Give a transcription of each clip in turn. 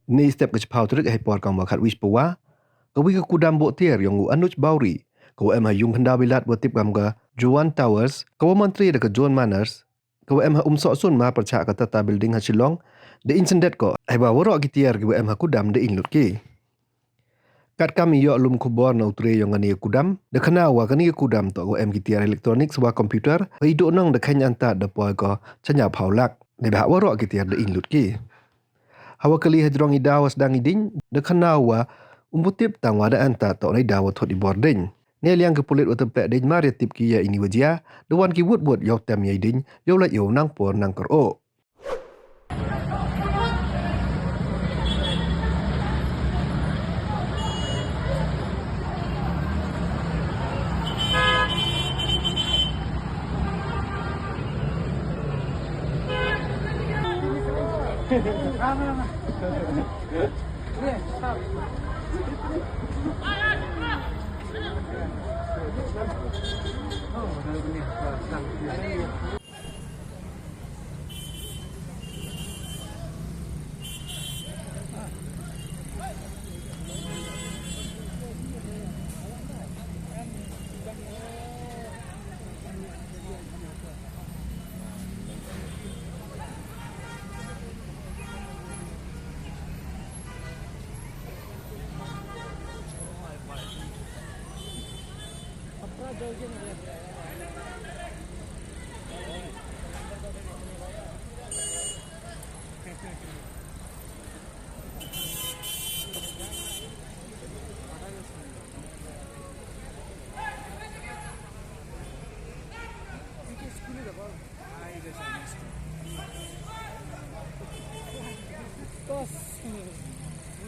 Ni step ke cepau teruk hai por kam wakat wish pawa. Kawi ke kudam bok tier yang Anuj Bauri. Kau emha yung henda bilat buat tip kam ke Joan Towers. Kau menteri de ke John Manners. Kau emha sok sun ma percak ke tata building ha Shillong. De insendet ko hai ba warok ki tier ke emha kudam de inlut ki. Kat kami yo alum kubor na utre yang ani kudam. De kena wa kani kudam to em ki tier elektronik sewa komputer. Hai do nang de khen anta de poi ko chanya paulak. Ne ba warok ki tier de inlut ki. Hawa kali hadrong idawas dang iding de kanawa umbutip tang wada anta to nai dawa thot di bording ne liang ke pulit wa tempat ding mari tip ki ya ini wajia de wan ki wut wut yo tem ye ding yo la yo nang por nang kor o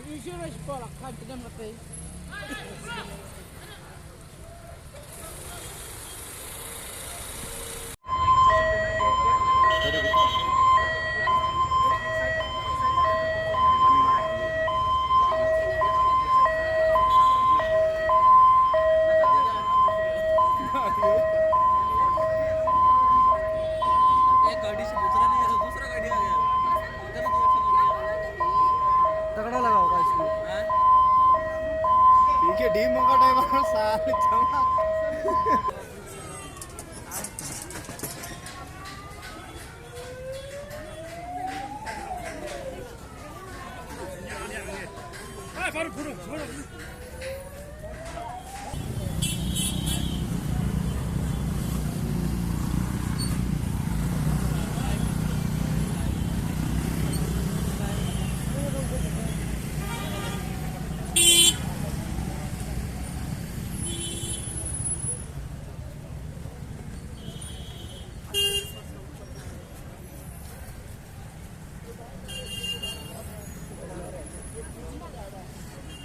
Issue na sekolah kan tidak mati. गाड़ी से दूसरा नहीं है तो दूसरा गाड़ी आ गया इधर तो अच्छा लग गया तगड़ा लगा होगा इसमें हैं ठीक है डीम का टाइम और साल चमक 바로 불어.